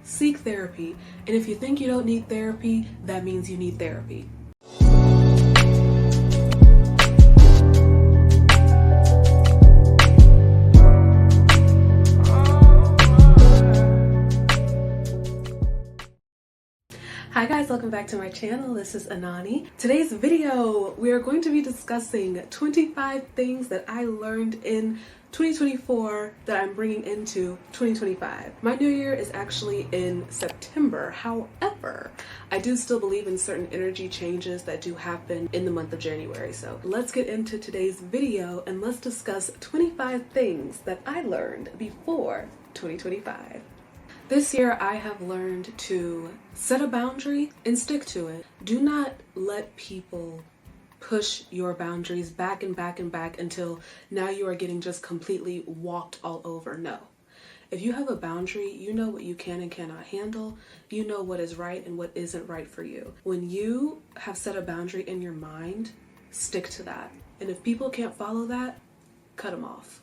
seek therapy. And if you think you don't need therapy, that means you need therapy. Hi guys, welcome back to my channel. This is Anani. Today's video, we are going to be discussing 25 things that I learned in 2024 that I'm bringing into 2025. My new year is actually in September. However, I do still believe in certain energy changes that do happen in the month of January. So let's get into today's video and let's discuss 25 things that I learned before 2025. This year, I have learned to set a boundary and stick to it. Do not let people push your boundaries back and back and back until now you are getting just completely walked all over. No. If you have a boundary, you know what you can and cannot handle. You know what is right and what isn't right for you. When you have set a boundary in your mind, stick to that. And if people can't follow that, cut them off.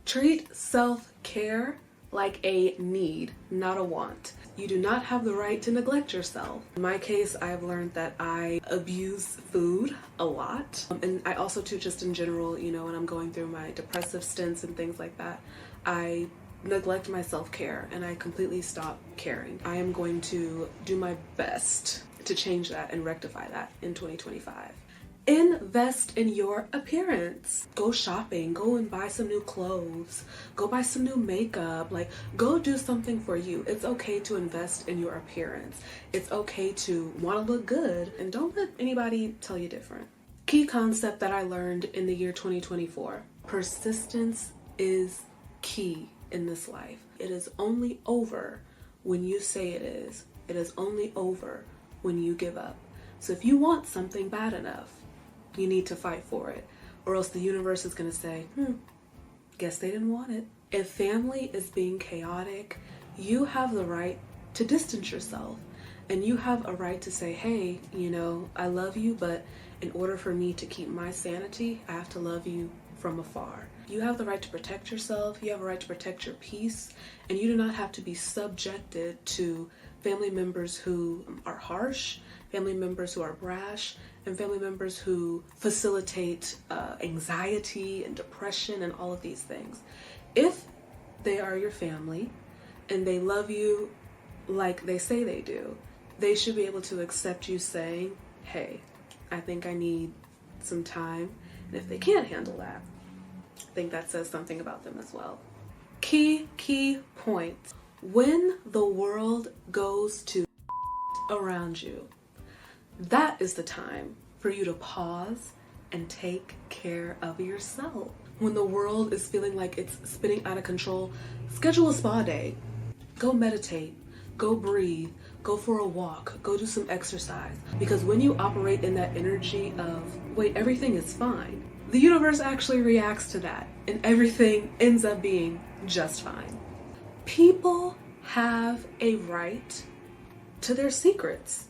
Treat self-care like a need, not a want. You do not have the right to neglect yourself. In my case, I've learned that I abuse food a lot. And I also too, just in general, when I'm going through my depressive stints and things like that, I neglect my self-care and I completely stop caring. I am going to do my best to change that and rectify that in 2025. Invest in your appearance. Go shopping, go and buy some new clothes, go buy some new makeup, go do something for you. It's okay to invest in your appearance. It's okay to want to look good, and don't let anybody tell you different. Key concept that I learned in the year 2024. Persistence is key in this life. It is only over when you say it is. It is only over when you give up. So if you want something bad enough, you need to fight for it, or else the universe is going to say, guess they didn't want it. If family is being chaotic, you have the right to distance yourself, and you have a right to say, hey, I love you, but in order for me to keep my sanity, I have to love you from afar. You have the right to protect yourself, you have a right to protect your peace, and you do not have to be subjected to family members who are harsh, family members who are brash, and family members who facilitate anxiety and depression and all of these things. If they are your family and they love you like they say they do, they should be able to accept you saying, hey, I think I need some time. And if they can't handle that, I think that says something about them as well. Key points. When the world goes to around you, that is the time for you to pause and take care of yourself. When the world is feeling like it's spinning out of control, schedule a spa day. Go meditate, go breathe, go for a walk, go do some exercise. Because when you operate in that energy of, wait, everything is fine, the universe actually reacts to that and everything ends up being just fine. People have a right to their secrets.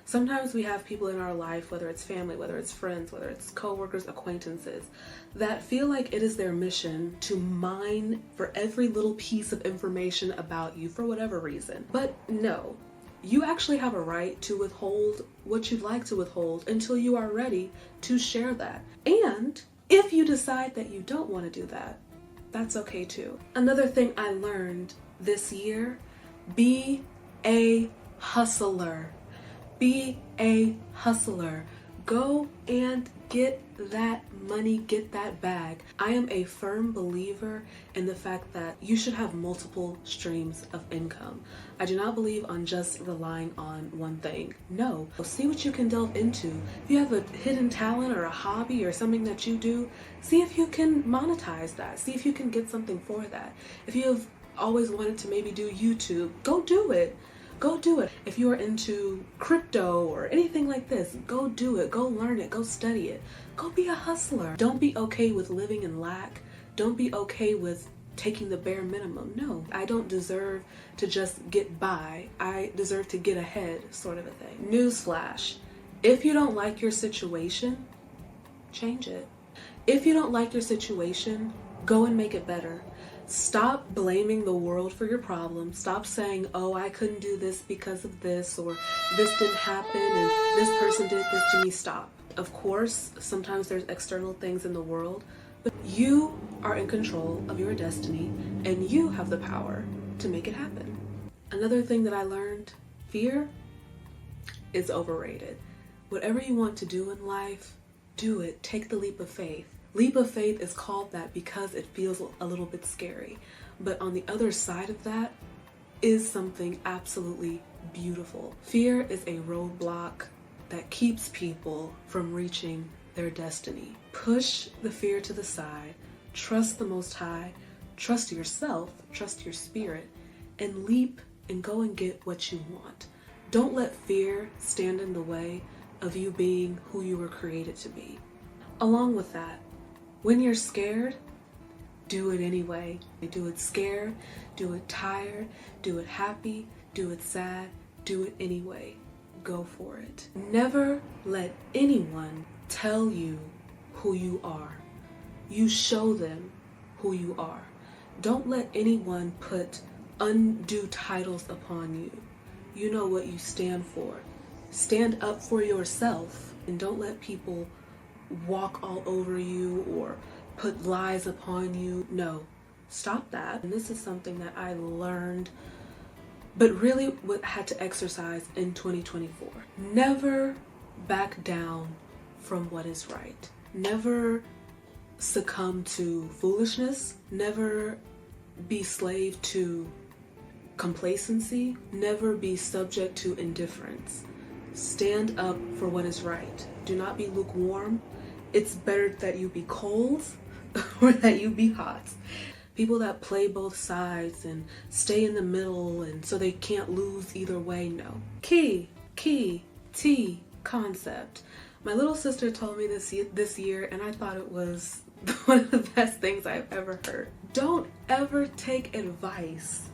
Sometimes we have people in our life, whether it's family, whether it's friends, whether it's coworkers, acquaintances, that feel like it is their mission to mine for every little piece of information about you for whatever reason. But no, you actually have a right to withhold what you'd like to withhold until you are ready to share that. And if you decide that you don't want to do that, that's okay too. Another thing I learned this year, be a hustler. Be a hustler. Go and get that money, get that bag. I am a firm believer in the fact that you should have multiple streams of income. I do not believe on just relying on one thing. No. See what you can delve into. If you have a hidden talent or a hobby or something that you do, see if you can monetize that. See if you can get something for that. If you have always wanted to maybe do YouTube, go do it. Go do it. If you are into crypto or anything like this, go do it. Go learn it. Go study it. Go be a hustler. Don't be okay with living in lack. Don't be okay with taking the bare minimum. No, I don't deserve to just get by. I deserve to get ahead, sort of a thing. Newsflash. If you don't like your situation, change it. If you don't like your situation, go and make it better. Stop blaming the world for your problems. Stop saying, oh, I couldn't do this because of this, or this didn't happen and this person did this to me. Stop. Of course, sometimes there's external things in the world, but you are in control of your destiny and you have the power to make it happen. Another thing that I learned, fear is overrated. Whatever you want to do in life, do it. Take the leap of faith. Leap of faith is called that because it feels a little bit scary. But on the other side of that is something absolutely beautiful. Fear is a roadblock that keeps people from reaching their destiny. Push the fear to the side. Trust the Most High. Trust yourself. Trust your spirit. And leap and go and get what you want. Don't let fear stand in the way of you being who you were created to be. Along with that, when you're scared, do it anyway. Do it scared, do it tired, do it happy, do it sad, do it anyway. Go for it. Never let anyone tell you who you are. You show them who you are. Don't let anyone put undue titles upon you. You know what you stand for. Stand up for yourself and don't let people walk all over you or put lies upon you. No, stop that. And this is something that I learned, but really had to exercise in 2024. Never back down from what is right. Never succumb to foolishness. Never be slave to complacency. Never be subject to indifference. Stand up for what is right. Do not be lukewarm. It's better that you be cold or that you be hot. People that play both sides and stay in the middle and so they can't lose either way, no. Key, T concept. My little sister told me this year and I thought it was one of the best things I've ever heard. Don't ever take advice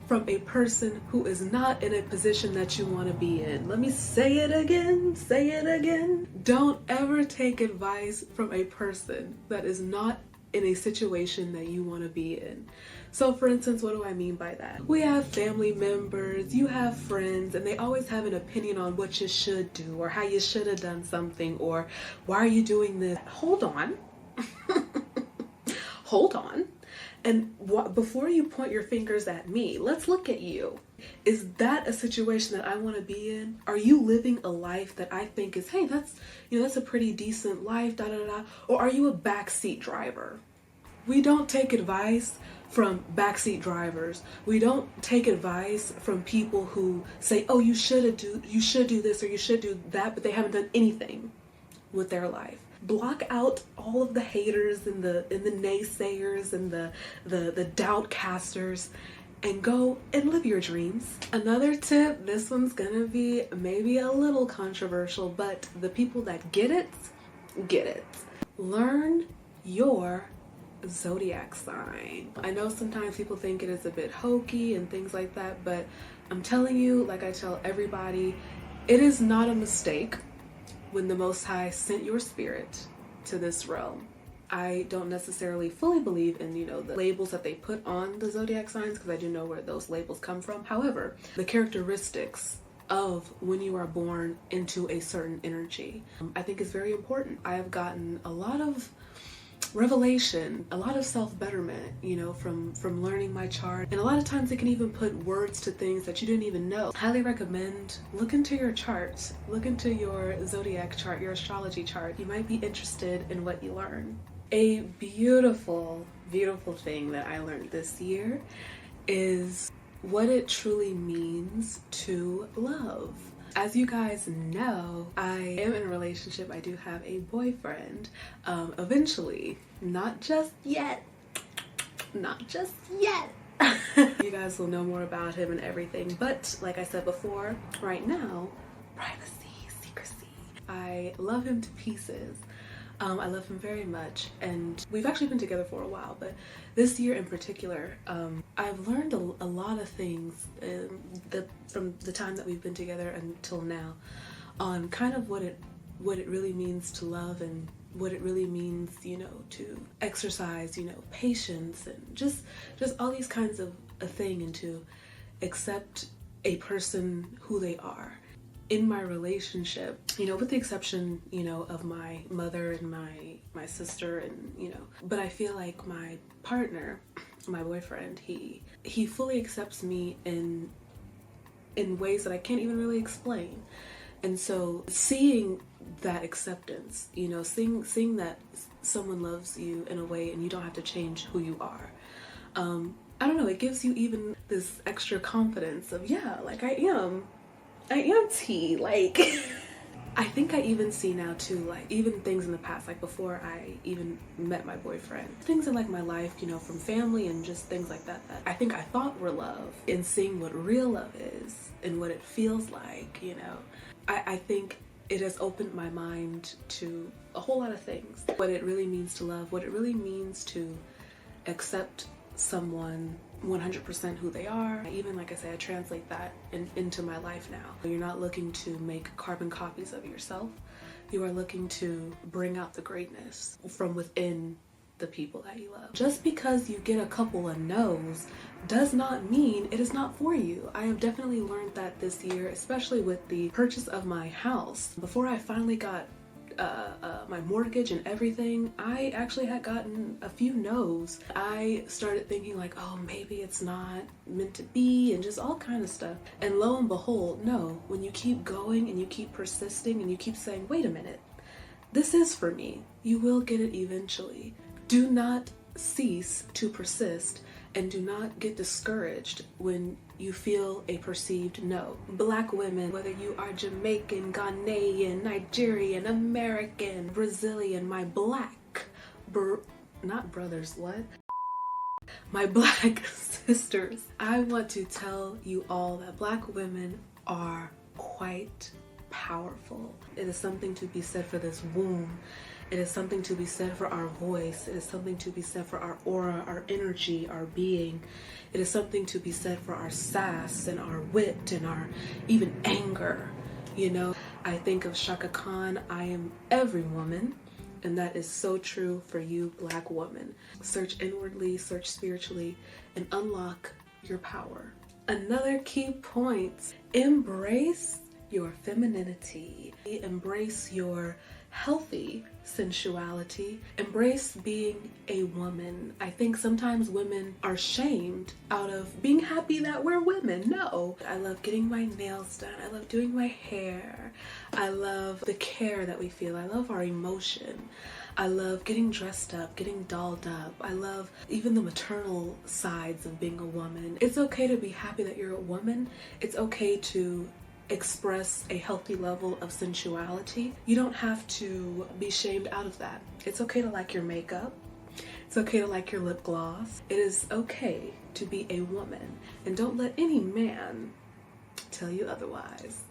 from a person who is not in a position that you want to be in. Let me say it again. Don't ever take advice from a person that is not in a situation that you want to be in. So for instance, what do I mean by that? We have family members, you have friends, and they always have an opinion on what you should do or how you should have done something or why are you doing this? Hold on. Hold on. And before you point your fingers at me, let's look at you. Is that a situation that I want to be in? Are you living a life that I think is, hey, that's a pretty decent life, or are you a backseat driver? We don't take advice from backseat drivers. We don't take advice from people who say, oh, you should do this or you should do that, but they haven't done anything with their life. Block out all of the haters and the naysayers and the doubt casters and go and live your dreams. Another tip, this one's gonna be maybe a little controversial, but the people that get it. Learn your zodiac sign. I know sometimes people think it is a bit hokey and things like that, but I'm telling you, like I tell everybody, it is not a mistake when the Most High sent your spirit to this realm. I don't necessarily fully believe in, the labels that they put on the zodiac signs because I do know where those labels come from. However, the characteristics of when you are born into a certain energy, I think is very important. I have gotten a lot of revelation, a lot of self-betterment, from learning my chart. And a lot of times it can even put words to things that you didn't even know. Highly recommend, look into your chart, look into your zodiac chart, your astrology chart. You might be interested in what you learn. A beautiful, beautiful thing that I learned this year is what it truly means to love. As you guys know, I am in a relationship. I do have a boyfriend. Eventually, not just yet. You guys will know more about him and everything. But like I said before, right now, privacy, secrecy. I love him to pieces. I love him very much, and we've actually been together for a while, but this year in particular, I've learned a lot of things from the time that we've been together until now on kind of what it really means to love and what it really means, to exercise, patience, and just all these kinds of a thing, and to accept a person who they are. In my relationship, with the exception, of my mother and my sister, and but I feel like my partner, my boyfriend, he fully accepts me in ways that I can't even really explain. And so seeing that acceptance, seeing that someone loves you in a way and you don't have to change who you are, I don't know, it gives you even this extra confidence of, yeah, like I am T, like I think I even see now too, like even things in the past, like before I even met my boyfriend, things in like my life, from family and just things like that I think I thought were love, and seeing what real love is and what it feels like, I think it has opened my mind to a whole lot of things. What it really means to love, what it really means to accept someone 100% who they are. Even, like I said, I translate that into my life now. You're not looking to make carbon copies of yourself. You are looking to bring out the greatness from within the people that you love. Just because you get a couple of no's does not mean it is not for you. I have definitely learned that this year, especially with the purchase of my house. Before I finally got my mortgage and everything, I actually had gotten a few no's. I started thinking like, oh, maybe it's not meant to be, and just all kind of stuff. And lo and behold, no, when you keep going and you keep persisting and you keep saying, wait a minute, this is for me, you will get it eventually. Do not cease to persist, and do not get discouraged when you feel a perceived no. Black women, whether you are Jamaican, Ghanaian, Nigerian, American, Brazilian, my black, not brothers, what? My black sisters, I want to tell you all that black women are quite powerful. It is something to be said for this womb. It is something to be said for our voice. It is something to be said for our aura, our energy, our being. It is something to be said for our sass and our wit and our even anger. I think of Shaka Khan, I am every woman. And that is so true for you, black woman. Search inwardly, search spiritually, and unlock your power. Another key point, embrace your femininity. Embrace your healthy sensuality. Embrace being a woman. I think sometimes women are shamed out of being happy that we're women. No. I love getting my nails done. I love doing my hair. I love the care that we feel. I love our emotion. I love getting dressed up, getting dolled up. I love even the maternal sides of being a woman. It's okay to be happy that you're a woman. It's okay to express a healthy level of sensuality. You don't have to be shamed out of that. It's okay to like your makeup. It's okay to like your lip gloss. It is okay to be a woman, and don't let any man tell you otherwise.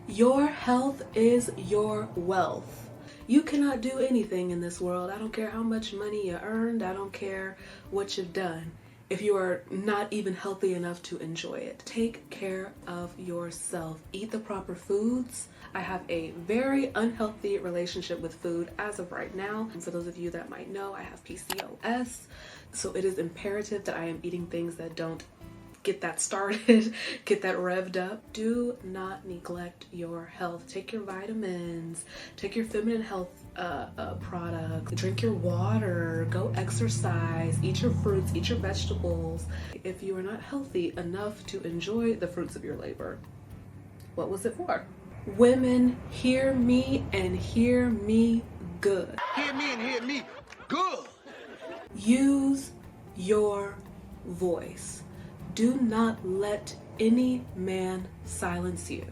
Your health is your wealth. You cannot do anything in this world. I don't care how much money you earned. I don't care what you've done, if you are not even healthy enough to enjoy it. Take care of yourself. Eat the proper foods. I have a very unhealthy relationship with food as of right now. And for those of you that might know, I have PCOS. So it is imperative that I am eating things that don't get that started, get that revved up. Do not neglect your health. Take your vitamins, take your feminine health products, drink your water, go exercise, eat your fruits, eat your vegetables. If you are not healthy enough to enjoy the fruits of your labor, what was it for? Women, hear me and hear me good. Hear me and hear me good. Use your voice. Do not let any man silence you.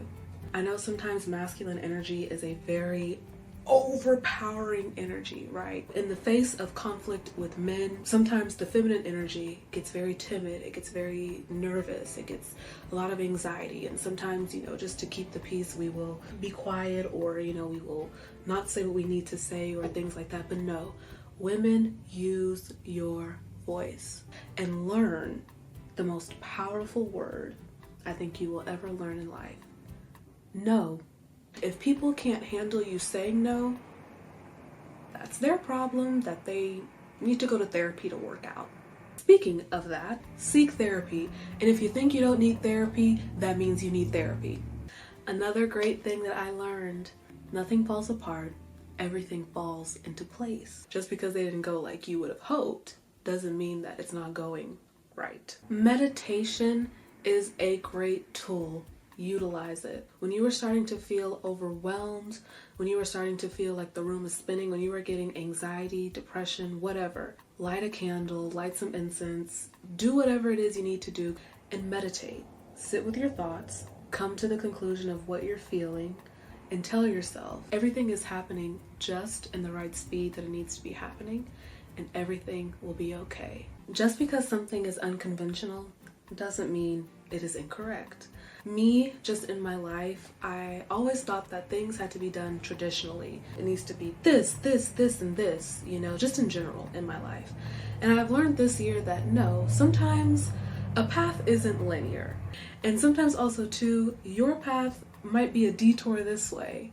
I know sometimes masculine energy is a very overpowering energy, right? In the face of conflict with men, sometimes the feminine energy gets very timid, it gets very nervous, it gets a lot of anxiety, and sometimes, just to keep the peace, we will be quiet, or, we will not say what we need to say, or things like that. But no, women, use your voice and learn the most powerful word I think you will ever learn in life. No. If people can't handle you saying no, That's their problem that they need to go to therapy to work out. Speaking of that, seek therapy. And if you think you don't need therapy, that means you need therapy. Another great thing that I learned, nothing falls apart, everything falls into place. Just because they didn't go like you would have hoped doesn't mean that it's not going right. Meditation is a great tool. Utilize it. When you are starting to feel overwhelmed, when you are starting to feel like the room is spinning, when you are getting anxiety, depression, whatever, light a candle, light some incense, do whatever it is you need to do and meditate. Sit with your thoughts, come to the conclusion of what you're feeling, and tell yourself everything is happening just in the right speed that it needs to be happening, and everything will be okay. Just because something is unconventional doesn't mean it is incorrect. Me, just in my life, I always thought that things had to be done traditionally. It needs to be this, and this, just in general in my life. And I've learned this year that no, sometimes a path isn't linear. And sometimes also too, your path might be a detour this way,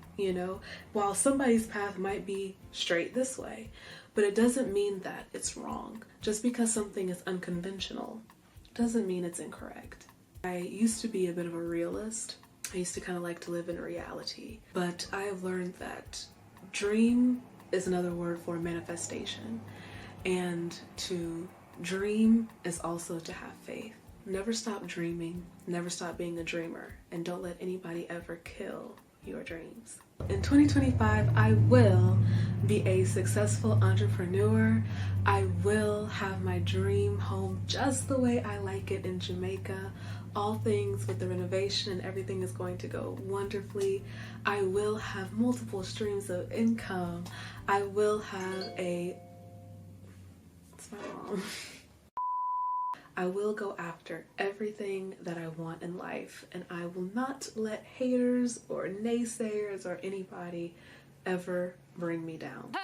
while somebody's path might be straight this way. But it doesn't mean that it's wrong. Just because something is unconventional doesn't mean it's incorrect. I used to be a bit of a realist. I used to kind of like to live in reality. But I have learned that dream is another word for manifestation. And to dream is also to have faith. Never stop dreaming. Never stop being a dreamer. And don't let anybody ever kill your dreams. In 2025, I will be a successful entrepreneur. I will have my dream home just the way I like it in Jamaica. All things with the renovation and everything is going to go wonderfully. I will have multiple streams of income. I will have it's my mom. I will go after everything that I want in life, and I will not let haters or naysayers or anybody ever bring me down.